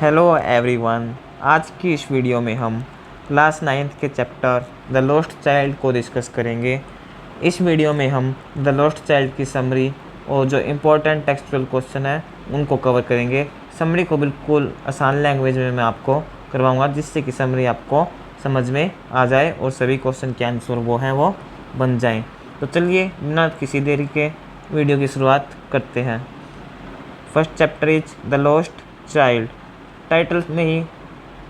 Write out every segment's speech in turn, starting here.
Hello everyone. आज की इस वीडियो में हम क्लास 9th के चैप्टर द लॉस्ट चाइल्ड को डिस्कस करेंगे। इस वीडियो में हम द लॉस्ट चाइल्ड की समरी और जो इम्पोर्टेंट टेक्सचुअल क्वेश्चन है उनको कवर करेंगे। समरी को बिल्कुल आसान लैंग्वेज में मैं आपको करवाऊंगा, जिससे कि समरी आपको समझ में आ जाए और सभी क्वेश्चन के आंसर वो बन जाएँ। तो चलिए बिना किसी देरी के वीडियो की शुरुआत करते हैं। First chapter is the lost child. Title में ही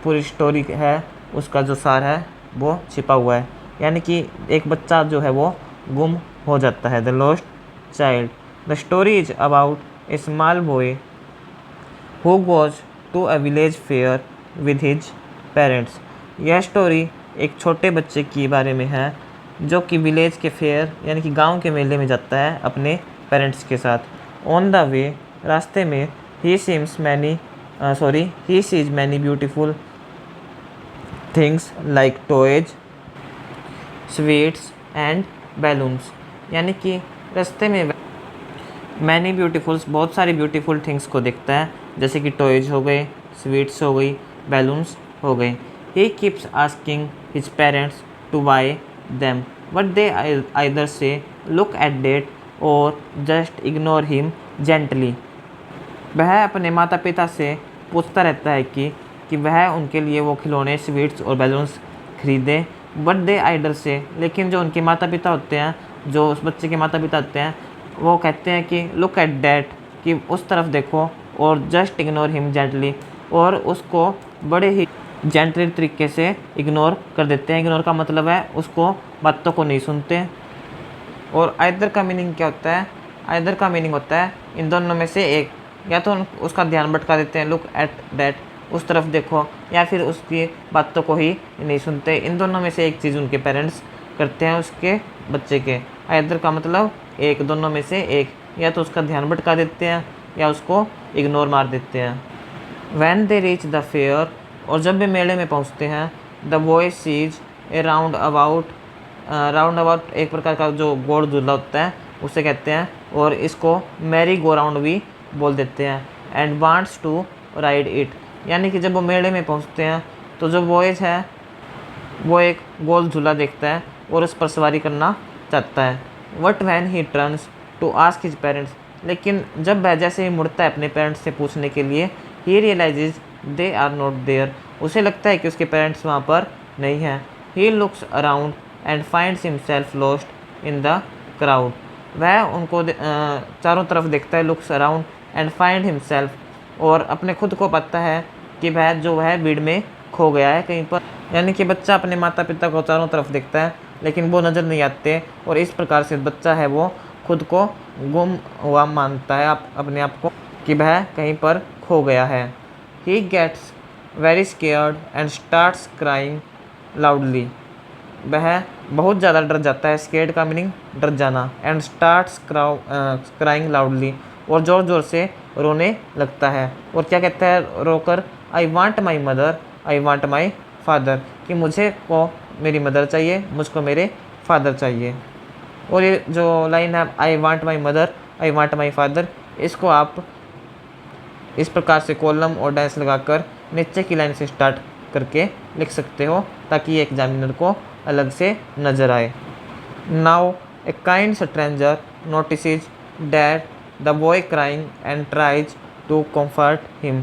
पूरी स्टोरी है, उसका जो सार है वो छिपा हुआ है। यानी कि एक बच्चा जो है वो गुम हो जाता है। The lost child. The story is about a small boy who goes to a village fair with his parents. यह स्टोरी एक छोटे बच्चे के बारे में है जो कि विलेज के फेयर यानी कि गांव के मेले में जाता है अपने पेरेंट्स के साथ। ऑन द वे, रास्ते में, ही sees many beautiful things like toys, sweets and balloons। यानी कि रास्ते में मैनी ब्यूटीफुल्स बहुत सारी ब्यूटीफुल थिंग्स को देखता है, जैसे कि टॉयज हो गए, स्वीट्स हो गई, बैलून्स हो गए। He keeps asking his parents to buy them but they either से लुक एट डेट और जस्ट इग्नोर हिम जेंटली। वह अपने माता पिता से पूछता रहता है कि वह उनके लिए वो खिलौने, स्वीट्स और बैलून्स खरीदें, बट दे आइडर से, लेकिन जो उनके माता पिता होते हैं, जो उस बच्चे के माता पिता होते हैं, वो कहते हैं कि लुक एट डैट, कि उस तरफ देखो, और जस्ट इग्नोर हिम जेंटली, और उसको बड़े ही जेंटली तरीके से इग्नोर कर देते हैं। इग्नोर का मतलब है उसको बातों को नहीं सुनते। और आइदर का मीनिंग क्या होता है? आइदर का मीनिंग होता है इन दोनों में से एक, या तो उसका ध्यान भटका देते हैं, लुक एट डैट, उस तरफ देखो, या फिर उसकी बातों को ही नहीं सुनते। इन दोनों में से एक चीज़ उनके पेरेंट्स करते हैं उसके बच्चे के। आइदर का मतलब एक, दोनों में से एक, या तो उसका ध्यान भटका देते हैं या उसको इग्नोर मार देते हैं। When they reach the fair, और जब वे मेले में पहुँचते हैं, the boy sees a roundabout एक प्रकार का जो गोल झूला होता है उसे कहते हैं, और इसको मैरी गो राउंड भी बोल देते हैं। And wants to ride it, यानी कि जब वो मेले में पहुंचते हैं तो जो बॉयज है वो एक गोल झूला देखता है और उस पर सवारी करना चाहता है। But when he turns to ask his parents, लेकिन जब वह जैसे ही मुड़ता है अपने पेरेंट्स से पूछने के लिए, he realizes they are not there, उसे लगता है कि उसके पेरेंट्स वहाँ पर नहीं हैं। He looks around and finds himself lost in the crowd, वह उनको चारों तरफ देखता है, looks around and find himself, और अपने खुद को पता है कि वह भीड़ में खो गया है कहीं पर। यानी कि बच्चा अपने माता पिता को चारों तरफ देखता है लेकिन वो नज़र नहीं आते, और इस प्रकार से बच्चा है वो खुद को गुम हुआ मानता है अपने आप को, कि वह कहीं पर खो गया है। He gets very scared and starts crying loudly, वह बहुत ज़्यादा डर जाता है। स्केर्ड का मीनिंग डर जाना। एंड स्टार्ट्स क्राइंग लाउडली, और ज़ोर ज़ोर से रोने लगता है। और क्या कहता है रोकर? I want my mother, I want my father, कि मुझे को मेरी मदर चाहिए, मुझको मेरे फादर चाहिए। और ये जो लाइन है आई want my mother, I want my father, इसको आप इस प्रकार से कॉलम और डैश लगाकर नीचे की लाइन से स्टार्ट करके लिख सकते हो, ताकि ये एग्जामिनर को अलग से नज़र आए। Now a kind stranger notices that the boy crying and tries to comfort him.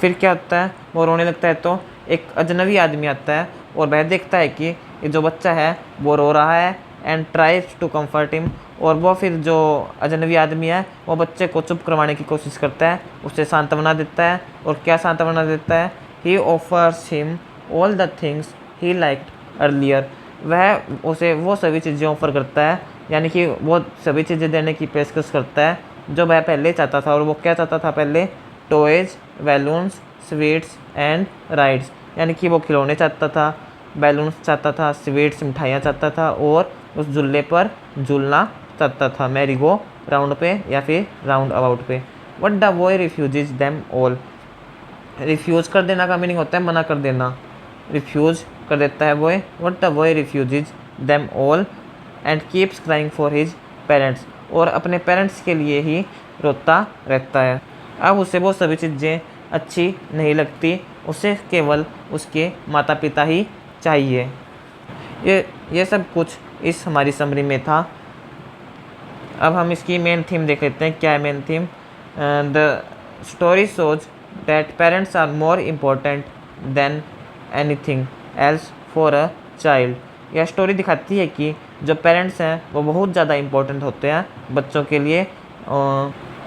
फिर क्या होता है? वो रोने लगता है तो एक अजनबी आदमी आता है और वह देखता है कि ये जो बच्चा है वो रो रहा है, and tries to comfort him, और वो फिर जो अजनबी आदमी है वो बच्चे को चुप करवाने की कोशिश करता है, उससे सांत्वना देता है। और क्या सांत्वना देता है? He offers him all the things he liked earlier, वह उसे वो सभी चीज़ें ऑफ़र करता है, यानी कि वो सभी चीज़ें देने की पेशकश करता है जो वह पहले चाहता था। और वो क्या चाहता था पहले? Toys, balloons, sweets and rides, यानी कि वो खिलौने चाहता था, बैलून्स चाहता था, स्वीट्स मिठाइयाँ चाहता था, और उस झूले पर झूलना चाहता था, मैरी गो राउंड पे या फिर राउंड अबाउट पे। What the boy refuses them all, refuse कर देना का मीनिंग होता है मना कर देना, रिफ्यूज़ कर देता है boy. What the boy refuses them all and keeps crying for his parents, और अपने पेरेंट्स के लिए ही रोता रहता है। अब उसे वो सभी चीज़ें अच्छी नहीं लगती, उसे केवल उसके माता पिता ही चाहिए। ये सब कुछ इस हमारी समरी में था। अब हम इसकी मेन थीम देख लेते हैं। क्या है main theme? The story shows that parents are more important than anything else for a child. यह स्टोरी दिखाती है कि जो पेरेंट्स हैं वो बहुत ज़्यादा इम्पोर्टेंट होते हैं बच्चों के लिए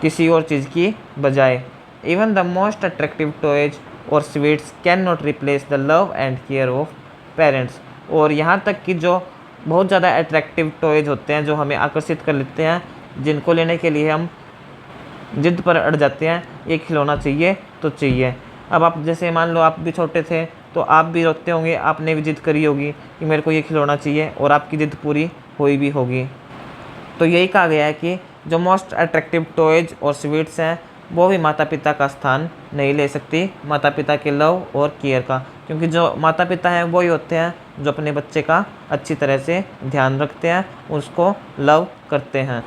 किसी और चीज़ की बजाय। Even the most attractive toys और sweets can not replace the love and care of parents. और यहाँ तक कि जो बहुत ज़्यादा अट्रैक्टिव टॉयज होते हैं जो हमें आकर्षित कर लेते हैं, जिनको लेने के लिए हम जिद पर अड़ जाते हैं, ये खिलौना चाहिए तो चाहिए। अब आप जैसे मान लो आप भी छोटे थे तो आप भी रोते होंगे, आपने भी जिद करी होगी कि मेरे को ये खिलौना चाहिए, और आपकी जिद पूरी हुई भी होगी। तो यही कहा गया है कि जो मोस्ट अट्रैक्टिव टॉयज और स्वीट्स हैं वो भी माता पिता का स्थान नहीं ले सकती, माता पिता के लव और केयर का, क्योंकि जो माता पिता हैं वही होते हैं जो अपने बच्चे का अच्छी तरह से ध्यान रखते हैं, उसको लव करते हैं।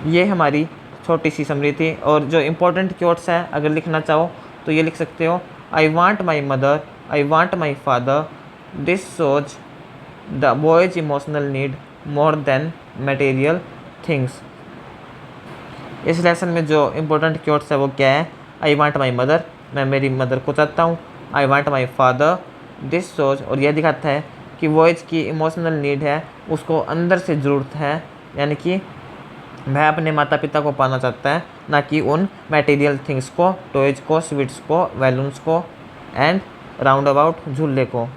ये हमारी छोटी सी समरी थी। और जो इम्पोर्टेंट क्योट्स हैं अगर लिखना चाहो तो ये लिख सकते हो, आई want my mother, I want my father, this shows the boys emotional need more than material things. इस लेसन में जो इम्पोर्टेंट क्योट्स है वो क्या है? आई वांट माई मदर, मैं मेरी मदर को चाहता हूँ। आई want my father, this shows, और यह दिखाता है कि बॉयज की इमोशनल नीड है, उसको अंदर से ज़रूरत है, यानी कि वह अपने माता पिता को पाना चाहता है, ना कि उन मटेरियल थिंग्स को, टॉयज को, स्वीट्स को, बैलून्स को एंड राउंड अबाउट झूले को।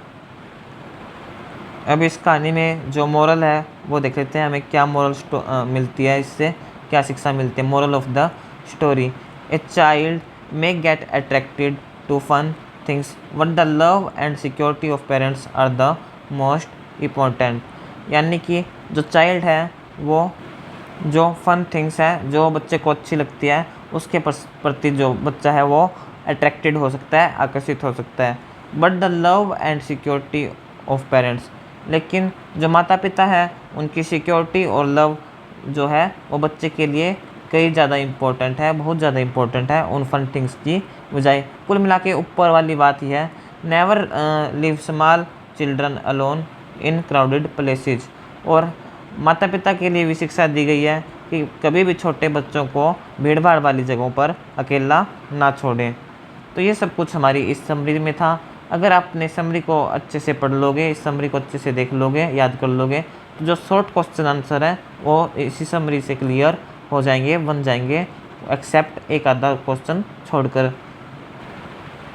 अब इस कहानी में जो मोरल है वो देख लेते हैं, हमें क्या मोरल मिलती है, इससे क्या शिक्षा मिलती है। Moral of the story, a child may get attracted to fun things but the love and security of parents are the most important. यानी कि जो चाइल्ड है वो जो फन थिंग्स है जो बच्चे को अच्छी लगती है उसके प्रति जो बच्चा है वो अट्रैक्टेड हो सकता है, आकर्षित हो सकता है। But the love and security of parents, लेकिन जो माता पिता है उनकी सिक्योरिटी और लव जो है वो बच्चे के लिए कई ज़्यादा इम्पोर्टेंट है, बहुत ज़्यादा इम्पोर्टेंट है उन फन थिंग्स की बजाय। कुल मिला के ऊपर वाली बात ही है, never live small children alone in crowded places. और माता पिता के लिए भी शिक्षा दी गई है कि कभी भी छोटे बच्चों को भीड़ भाड़ वाली जगहों पर अकेला ना छोड़ें। तो ये सब कुछ हमारी इस समरी में था। अगर आपने समरी को अच्छे से पढ़ लोगे, इस समरी को अच्छे से देख लोगे, याद कर लोगे, तो जो शॉर्ट क्वेश्चन आंसर है वो इसी समरी से क्लियर हो जाएंगे, बन जाएंगे, एक्सेप्ट एक आधा क्वेश्चन छोड़कर।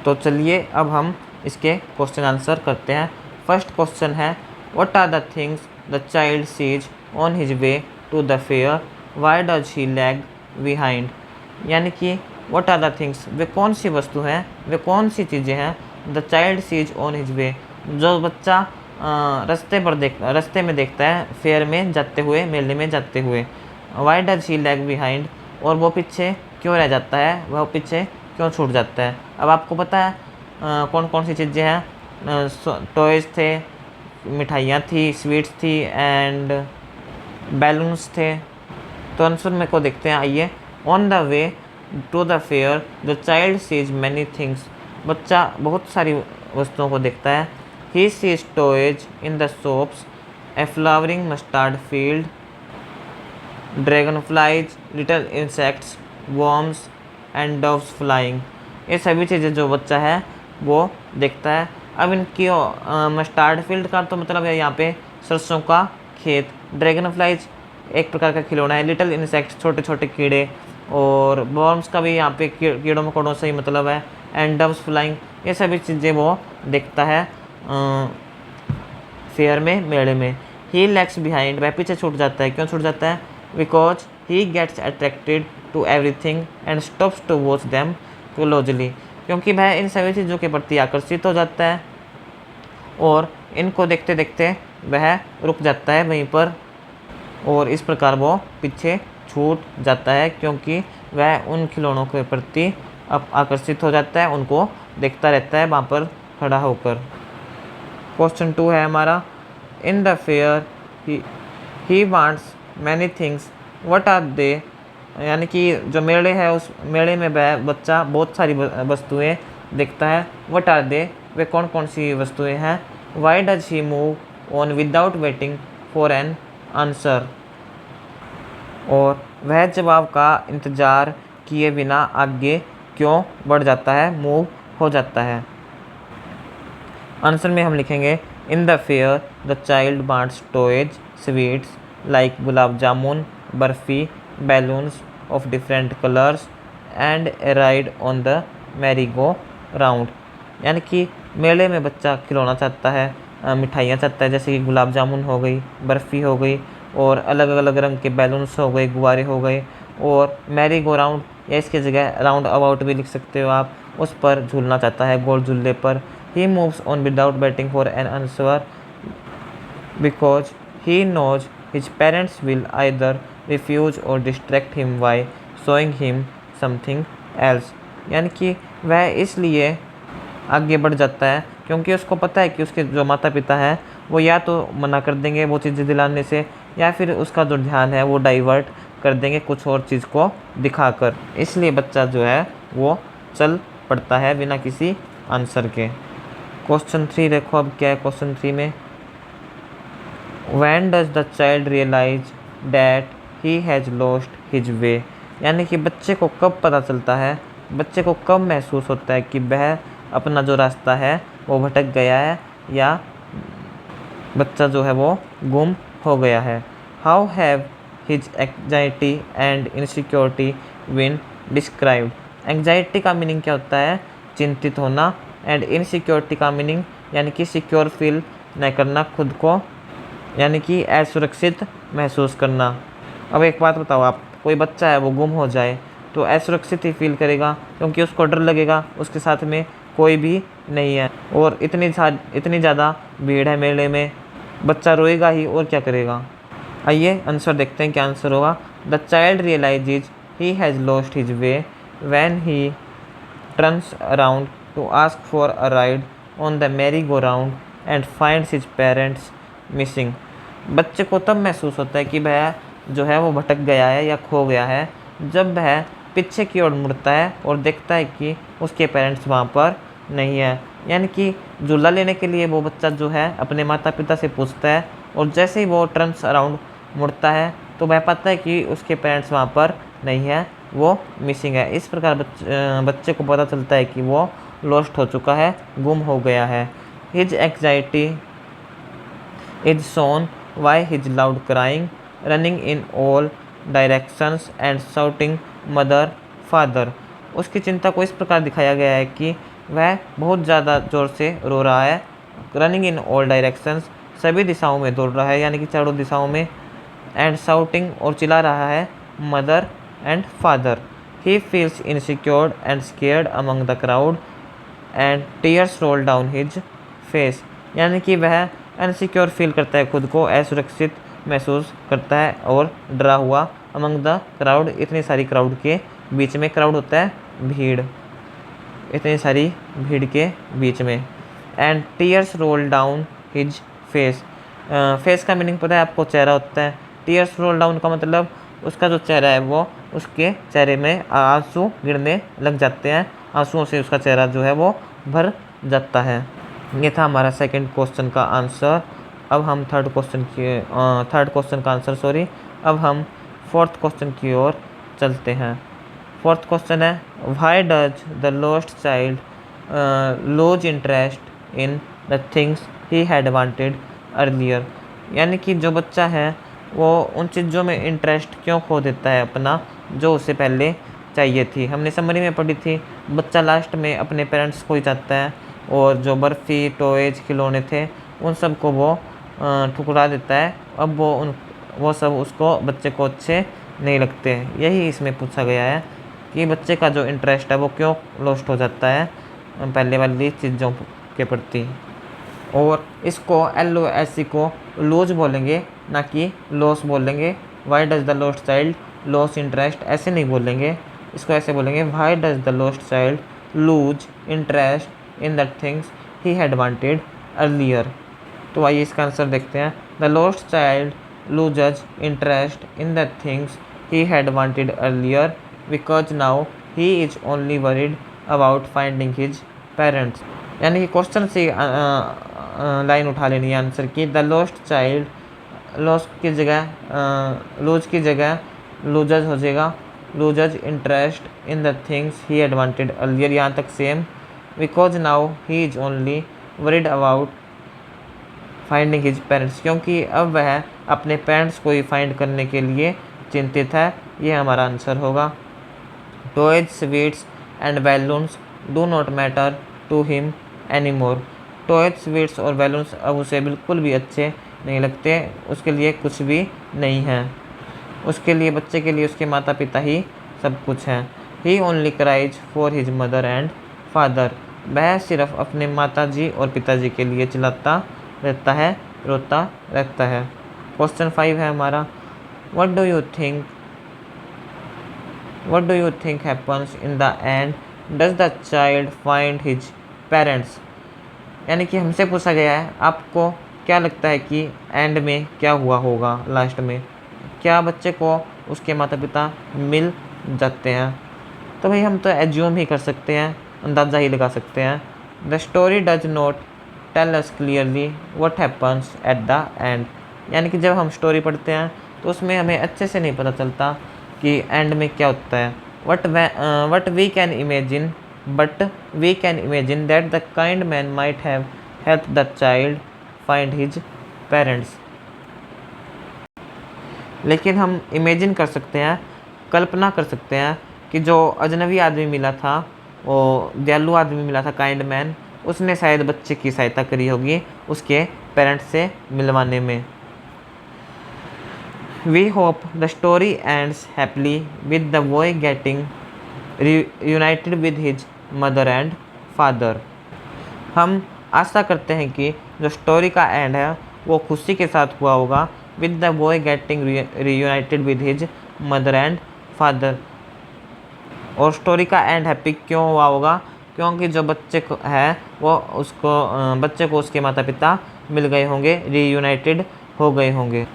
तो चलिए अब हम इसके क्वेश्चन आंसर करते हैं। फर्स्ट क्वेश्चन है, what are the things the child sees on his way to the fair, why does he lag behind. यानी कि व्हाट आर द थिंग्स, वे कौन सी वस्तु हैं, वे कौन सी चीज़ें हैं, the child sees on his way, जो बच्चा रास्ते में देखता है, फेयर में जाते हुए, मेले में जाते हुए। Y does he lag behind, और वो पीछे क्यों रह जाता है, वह पीछे क्यों छूट जाता है। अब आपको पता है कौन कौन सी चीज़ें हैं, टॉयज़ थे, मिठाइयाँ थी, स्वीट्स थी एंड बैलून्स थे। तो आंसर में को देखते हैं, आइए। On the way to the fair the child sees many things, बच्चा बहुत सारी वस्तुओं को देखता है। He sees toys in the shops, a flowering mustard field, dragonflies, little insects, worms and doves flying. ये सभी चीज़ें जो बच्चा है वो देखता है। अब इनकी मस्टर्ड फील्ड का तो मतलब है यहाँ पे सरसों का खेत। ड्रैगन फ्लाइज एक प्रकार का खिलौना है। लिटिल इंसेक्ट छोटे छोटे कीड़े, और वर्म्स का भी यहाँ पे कीड़ों मकोड़ों से ही मतलब है। एंड डव्स फ्लाइंग, ये सभी चीज़ें वो देखता है फेयर में, मेले में। ही लैग्स बिहाइंड, वह पीछे छूट जाता है। क्यों छूट जाता है? Because he gets attracted to everything and stops to watch them closely, क्योंकि वह इन सभी चीज़ों के प्रति आकर्षित हो जाता है और इनको देखते देखते वह रुक जाता है वहीं पर, और इस प्रकार वो पीछे छूट जाता है क्योंकि वह उन खिलौनों के प्रति अब आकर्षित हो जाता है, उनको देखता रहता है वहाँ पर खड़ा होकर। क्वेश्चन 2 है हमारा, in the fair he wants many things, what are they यानी कि जो मेले है उस मेले में वह बच्चा बहुत सारी वस्तुएं देखता है। व्हाट आर दे, वे कौन कौन सी वस्तुएं हैं। Y does he move on without waiting for an answer, और वह जवाब का इंतज़ार किए बिना आगे क्यों बढ़ जाता है, मूव हो जाता है। आंसर में हम लिखेंगे इन the fair the child wants toys sweets like gulab jamun, barfi, balloons of different colours and A ride on the merry go round. यानी कि मेले में बच्चा खिलौना चाहता है, मिठाइयाँ चाहता है, जैसे कि गुलाब जामुन हो गई, बर्फ़ी हो गई, और अलग अलग रंग के बैलून्स हो गए, गुब्बारे हो गए, और मैरी गो राउंड या इसकी जगह राउंड अबाउट भी लिख सकते हो आप, उस पर झूलना चाहता है, गोल झूले पर। He moves on without waiting for an answer because he knows his parents will either refuse और distract him by showing him something else. यानी कि वह इसलिए आगे बढ़ जाता है क्योंकि उसको पता है कि उसके जो माता पिता हैं वो या तो मना कर देंगे वो चीज़ें दिलाने से, या फिर उसका जो ध्यान है वो डाइवर्ट कर देंगे कुछ और चीज़ को दिखाकर। इसलिए बच्चा जो है वो चल पड़ता है बिना किसी आंसर के। क्वेश्चन 3 देखो अब क्या है क्वेश्चन 3 में। When does the child realize that he has lost his way? यानी कि बच्चे को कब पता चलता है, बच्चे को कब महसूस होता है कि वह अपना जो रास्ता है वो भटक गया है, या बच्चा जो है वो गुम हो गया है। How have his anxiety and insecurity been described? Anxiety का मीनिंग क्या होता है, चिंतित होना, एंड इनसिक्योरिटी का मीनिंग यानी कि सिक्योर फील न करना खुद को, यानी कि असुरक्षित महसूस करना। अब एक बात बताओ आप, कोई बच्चा है वो गुम हो जाए तो असुरक्षित ही फील करेगा क्योंकि उसको डर लगेगा उसके साथ में कोई भी नहीं है, और इतनी ज़्यादा भीड़ है मेले में, बच्चा रोएगा ही और क्या करेगा। आइए आंसर देखते हैं क्या आंसर होगा। The child realises he has lost his way when he turns around to ask for a ride on the merry go round and finds his parents missing. बच्चे को तब महसूस होता है कि वह जो है वो भटक गया है या खो गया है जब वह पीछे की ओर मुड़ता है और देखता है कि उसके पेरेंट्स वहाँ पर नहीं है। यानी कि झूला लेने के लिए वो बच्चा जो है अपने माता पिता से पूछता है, और जैसे ही वो टर्न्स अराउंड मुड़ता है तो वह पाता है कि उसके पेरेंट्स वहाँ पर नहीं है, वो मिसिंग है। इस प्रकार बच्चे को पता चलता है कि वो लॉस्ट हो चुका है, गुम हो गया है। His anxiety is shown by his loud crying, running in all directions and shouting mother father। उसकी चिंता को इस प्रकार दिखाया गया है कि वह बहुत ज़्यादा ज़ोर से रो रहा है, रनिंग इन ऑल डायरेक्शंस सभी दिशाओं में दौड़ रहा है यानी कि चारों दिशाओं में, एंड शाउटिंग और चिल्ला रहा है mother and father. He feels insecure and scared among the crowd and tears roll down his face. यानी कि वह अनसिक्योर फील करता है, खुद को असुरक्षित महसूस करता है और डरा हुआ अमंग द क्राउड, इतनी सारी क्राउड के बीच में, क्राउड होता है भीड़, इतनी सारी भीड़ के बीच में, and tears roll down his face. Face का मीनिंग पता है आपको, चेहरा होता है। टीयर्स रोल डाउन का मतलब उसका जो चेहरा है वो, उसके चेहरे में आंसू गिरने लग जाते हैं, आंसुओं से उसका चेहरा जो है वो भर जाता है। ये था हमारा सेकंड क्वेश्चन का आंसर। अब हम थर्ड क्वेश्चन का आंसर अब हम फोर्थ क्वेश्चन की ओर चलते हैं। फोर्थ क्वेश्चन है why does the lost child lose interest in the things he had wanted earlier. यानी कि जो बच्चा है वो उन चीज़ों में इंटरेस्ट क्यों खो देता है अपना, जो उसे पहले चाहिए थी। हमने समरी में पढ़ी थी, बच्चा लास्ट में अपने पेरेंट्स को ही चाहता है, और जो बर्फ़ी, टॉयज, खिलौने थे उन सब को वो ठुकरा देता है। अब वो सब उसको, बच्चे को अच्छे नहीं लगते। यही इसमें पूछा गया है कि बच्चे का जो इंटरेस्ट है वो क्यों लॉस्ट हो जाता है पहले वाली चीज़ों के प्रति। और इसको LOSE को लूज बोलेंगे, ना कि लॉस बोलेंगे। Why does the lost child loss interest, ऐसे नहीं बोलेंगे, इसको ऐसे बोलेंगे why does the lost child lose interest in the things he had wanted earlier. तो आइए इसका आंसर देखते हैं। The lost child loses interest in the things he had wanted earlier because now he is only worried about finding his parents। यानी कि question से line उठा लेनी है आंसर की। द लॉस्ट चाइल्ड लॉस्ट की जगह लूज की जगह लूजर्स हो जाएगा, losers interest in the things he had wanted earlier, यहाँ तक same. Because now he is only worried about finding his parents, क्योंकि अब वह अपने पेरेंट्स को ही फाइंड करने के लिए चिंतित है। ये हमारा आंसर होगा। Toys sweets and balloons do not matter to him any more. Toys sweets और बैलून्स अब उसे बिल्कुल भी अच्छे नहीं लगते, उसके लिए कुछ भी नहीं है। उसके लिए बच्चे के लिए उसके माता पिता ही सब कुछ हैं। He only cries for his mother and father. वह सिर्फ अपने माताजी और पिताजी के लिए चिल्लाता रहता है, रोता रहता है। क्वेश्चन 5 है हमारा, what do you think happens in the end, does the child find his parents. यानी कि हमसे पूछा गया है आपको क्या लगता है कि एंड में क्या हुआ होगा, लास्ट में क्या बच्चे को उसके माता पिता मिल जाते हैं। तो भाई हम तो एज्यूम ही कर सकते हैं, अंदाज़ा ही लगा सकते हैं। The story does not tell us clearly what happens at the end. यानी कि जब हम स्टोरी पढ़ते हैं तो उसमें हमें अच्छे से नहीं पता चलता कि एंड में क्या होता है। What we can imagine that the kind man might have help the child find his parents. लेकिन हम इमेजिन कर सकते हैं, कल्पना कर सकते हैं कि जो अजनबी आदमी मिला था, वो दयालु आदमी मिला था, काइंड मैन, उसने शायद बच्चे की सहायता करी होगी उसके पेरेंट्स से मिलवाने में। We hope the story ends happily with the boy getting united with his mother and father. हम आशा करते हैं कि जो स्टोरी का एंड है वो खुशी के साथ हुआ होगा, with the boy getting reunited with his mother and father. और स्टोरी का एंड हैप्पी क्यों हुआ होगा, क्योंकि जो बच्चे को है वो बच्चे को उसके माता पिता मिल गए होंगे, रीयूनाइटेड हो गए होंगे।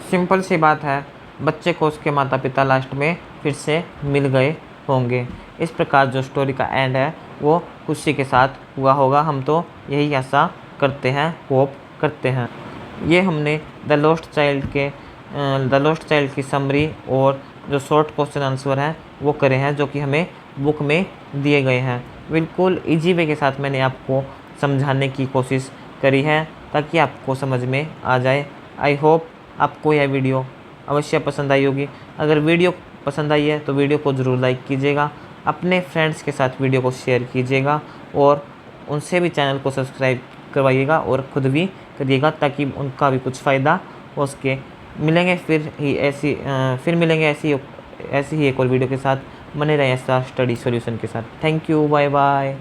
सिंपल सी बात है, बच्चे को उसके माता पिता लास्ट में फिर से मिल गए होंगे। इस प्रकार जो स्टोरी का एंड है वो खुशी के साथ हुआ होगा। हम तो यही आशा करते हैं, होप करते हैं। ये हमने द लॉस्ट चाइल्ड की समरी और जो शॉर्ट क्वेश्चन आंसर हैं वो करे हैं, जो कि हमें बुक में दिए गए हैं। बिल्कुल इजी वे के साथ मैंने आपको समझाने की कोशिश करी है ताकि आपको समझ में आ जाए। आई होप आपको यह वीडियो अवश्य पसंद आई होगी। अगर वीडियो पसंद आई है तो वीडियो को ज़रूर लाइक कीजिएगा, अपने फ्रेंड्स के साथ वीडियो को शेयर कीजिएगा और उनसे भी चैनल को सब्सक्राइब करवाइएगा और ख़ुद भी करिएगा ताकि उनका भी कुछ फ़ायदा हो सके। मिलेंगे फिर मिलेंगे ऐसी ही एक और वीडियो के साथ। बने रहें ऐसा स्टडी सॉल्यूशन के साथ। Thank you, bye bye.